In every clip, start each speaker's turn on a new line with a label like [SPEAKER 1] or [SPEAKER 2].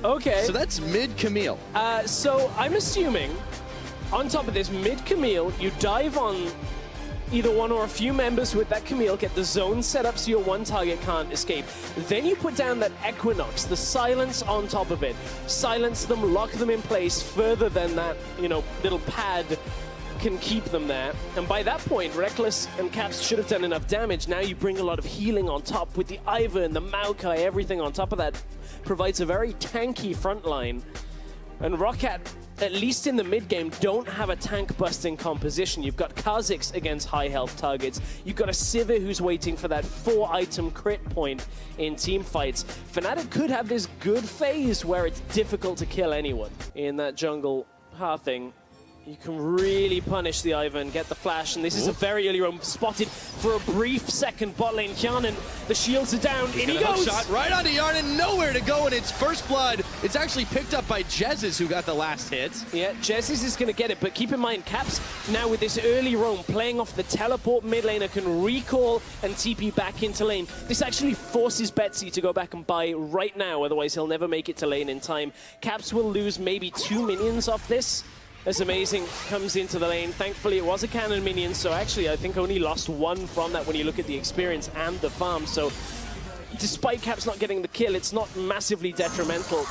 [SPEAKER 1] Okay.
[SPEAKER 2] So that's mid Camille.
[SPEAKER 1] So I'm assuming, on top of this, mid Camille, you dive on either one or a few members with that Camille, get the zone set up so your one target can't escape. Then you put down that Equinox, the silence on top of it. Silence them, lock them in place further than that, little pad can keep them there. And by that point, Reckless and Caps should have done enough damage. Now you bring a lot of healing on top with the Ivern, the Maokai, everything on top of that provides a very tanky front line. And ROCCAT, at least in the mid-game, don't have a tank-busting composition. You've got Kha'Zix against high-health targets. You've got a Sivir who's waiting for that 4-item crit point in team fights. Fnatic could have this good phase where it's difficult to kill anyone. In that jungle pathing, you can really punish the Ivern, get the flash, and this is a very early roam, spotted for a brief second bot lane. Kjarnan, the shields are down, in he goes!
[SPEAKER 2] Shot right onto Yarnan, nowhere to go, and it's first blood. It's actually picked up by Jezus, who got the last hit.
[SPEAKER 1] Yeah, Jezus is going to get it, but keep in mind, Caps now with this early roam, playing off the teleport mid laner, can recall and TP back into lane. This actually forces Betsy to go back and buy right now, otherwise he'll never make it to lane in time. Caps will lose maybe 2 minions off this. As Amazing comes into the lane. Thankfully, it was a cannon minion, so actually I think only lost 1 from that when you look at the experience and the farm. So despite Caps not getting the kill, it's not massively detrimental.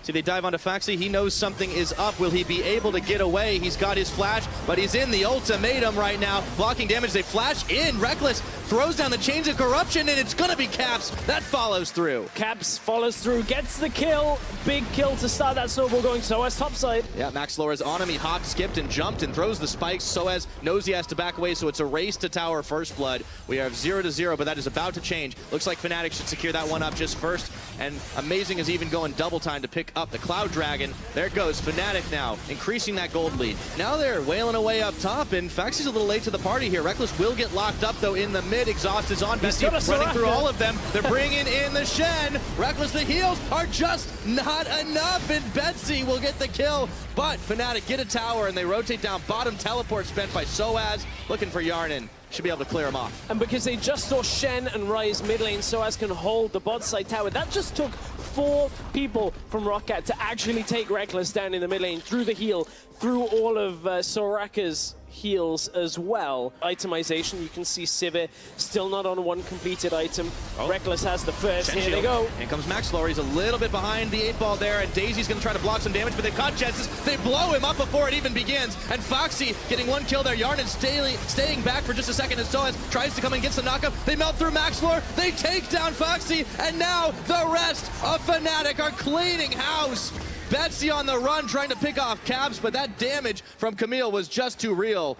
[SPEAKER 2] See, they dive onto Foxy. He knows something is up. Will he be able to get away? He's got his flash, but he's in the ultimatum right now. Blocking damage. They flash in. Reckless throws down the chains of corruption, and it's going to be Caps. That follows through.
[SPEAKER 1] Caps follows through, gets the kill. Big kill to start that snowball going. Soaz topside.
[SPEAKER 2] Yeah, Max Lora's on him. He hopped, skipped, and jumped and throws the spikes. Soaz knows he has to back away, so it's a race to tower first blood. We have 0-0, but that is about to change. Looks like Fnatic should secure that one up just first, and Amazing is even going double time to pick up the Cloud Dragon. There it goes. Fnatic now increasing that gold lead. Now they're wailing away up top, and Foxy's a little late to the party here. Reckless will get locked up, though, in the mid. Exhaust is on. Betsy running through all of them. They're bringing in the Shen. Reckless, the heals are just not enough, and Betsy will get the kill. But Fnatic get a tower, and they rotate down bottom. Teleport spent by Soaz, looking for Yarnan. Should be able to clear him off.
[SPEAKER 1] And because they just saw Shen and Ryze mid lane, Soaz can hold the bot side tower. That just took 4 people from ROCCAT to actually take Reckless down in the mid lane through the heal, through all of Soraka's heals as well. Itemization, you can see Sivir still not on 1 completed item. Reckless has the first. Here they go.
[SPEAKER 2] In comes Max Lore. He's a little bit behind the 8-ball there, and Daisy's going to try to block some damage, but they caught Jezus. They blow him up before it even begins, and Foxy getting 1 kill there. Yarnan staying back for just a second as Soaz tries to come and gets the knockup. They melt through Max Lore. They take down Foxy, and now the rest of Fnatic are cleaning house. Betsy on the run trying to pick off Caps, but that damage from Camille was just too real.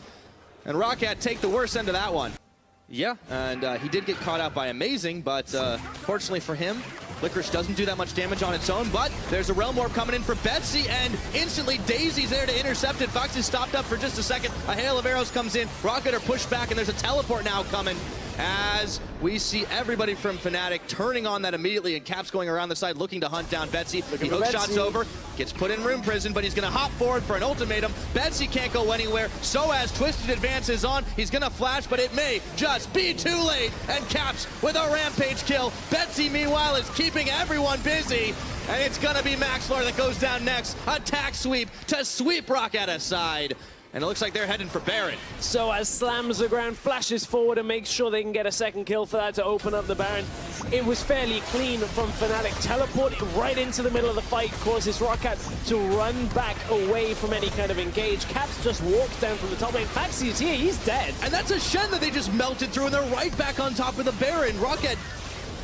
[SPEAKER 2] And ROCCAT take the worst end of that one. Yeah, and he did get caught out by Amazing, but fortunately for him, Licorice doesn't do that much damage on its own, but there's a Realm Warp coming in for Betsy, and instantly Daisy's there to intercept it. Fox is stopped up for just a second. A hail of arrows comes in. ROCCAT are pushed back, and there's a teleport now coming as we see everybody from Fnatic turning on that immediately, and Caps going around the side looking to hunt down Betsy. He hook shots over, gets put in room prison, but he's going to hop forward for an ultimatum. Betsy can't go anywhere. Soaz twisted advances on. He's going to flash, but it may just be too late, and Caps with a rampage kill. Betsy, meanwhile, is keeping everyone busy, and it's going to be Max Lore that goes down next. Attack sweep to sweep ROCCAT aside. And it looks like they're heading for Baron.
[SPEAKER 1] Soaz slams the ground, flashes forward, and makes sure they can get a second kill for that to open up the Baron. It was fairly clean from Fnatic. Teleporting right into the middle of the fight causes ROCCAT to run back away from any kind of engage. Caps just walks down from the top lane. Foxy is here, he's dead.
[SPEAKER 2] And that's a Shen that they just melted through, and they're right back on top of the Baron. ROCCAT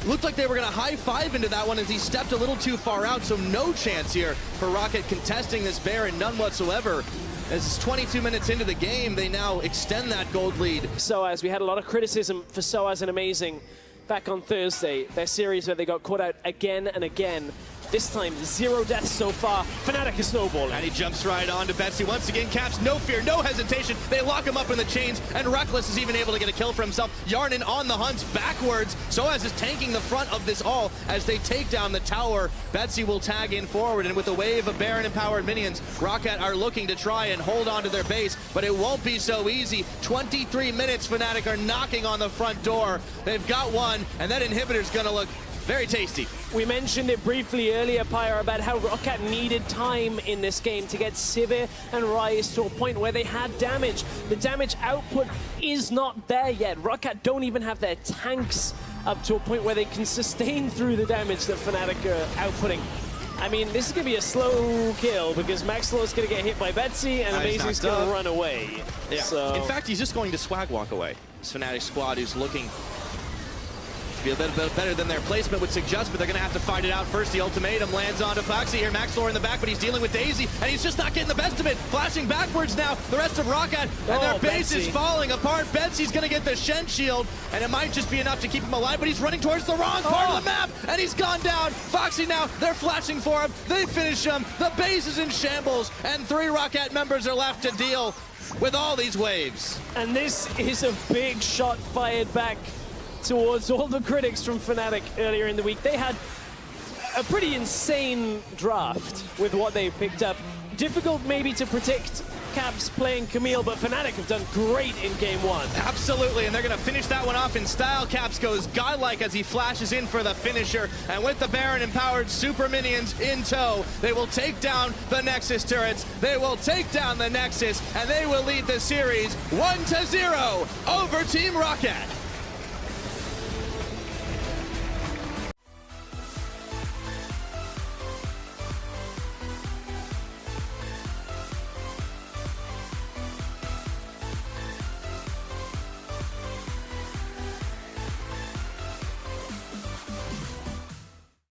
[SPEAKER 2] looked like they were going to high-five into that one as he stepped a little too far out, so no chance here for ROCCAT contesting this Baron, none whatsoever. As it's 22 minutes into the game, they now extend that gold lead.
[SPEAKER 1] Soaz, we had a lot of criticism for Soaz and Amazing back on Thursday. Their series where they got caught out again and again. This time, 0 deaths so far. Fnatic is snowballing.
[SPEAKER 2] And he jumps right on to Betsy. Once again, Caps, no fear, no hesitation. They lock him up in the chains, and Reckless is even able to get a kill for himself. Yarnan on the hunt backwards. Soaz is tanking the front of this all as they take down the tower. Betsy will tag in forward, and with a wave of Baron-empowered minions, ROCCAT are looking to try and hold on to their base, but it won't be so easy. 23 minutes, Fnatic are knocking on the front door. They've got one, and that inhibitor's gonna look Very tasty.
[SPEAKER 1] We mentioned it briefly earlier, Pyre, about how ROCCAT needed time in this game to get Sivir and Ryze to a point where they had damage. The damage output is not there yet. ROCCAT don't even have their tanks up to a point where they can sustain through the damage that Fnatic are outputting. I mean, this is going to be a slow kill because Maxlow's going to get hit by Betsy and Amazy's going to run away.
[SPEAKER 2] Yeah.
[SPEAKER 1] So.
[SPEAKER 2] In fact, he's just going to swag walk away. This Fnatic squad who's looking to be a little bit better than their placement would suggest, but they're going to have to fight it out first. The ultimatum lands onto Foxy here. Maxlor in the back, but he's dealing with Daisy, and he's just not getting the best of it. Flashing backwards now, the rest of ROCCAT, and their base is falling apart. Betsy's going to get the Shen shield, and it might just be enough to keep him alive, but he's running towards the wrong part of the map, and he's gone down. Foxy now, they're flashing for him. They finish him. The base is in shambles, and 3 ROCCAT members are left to deal with all these waves.
[SPEAKER 1] And this is a big shot fired back towards all the critics from Fnatic earlier in the week. They had a pretty insane draft with what they picked up. Difficult maybe to predict Caps playing Camille, but Fnatic have done great in game 1.
[SPEAKER 2] Absolutely, and they're going to finish that one off in style. Caps goes godlike as he flashes in for the finisher, and with the Baron-empowered super minions in tow, they will take down the Nexus turrets, they will take down the Nexus, and they will lead the series 1-0 over Team ROCCAT.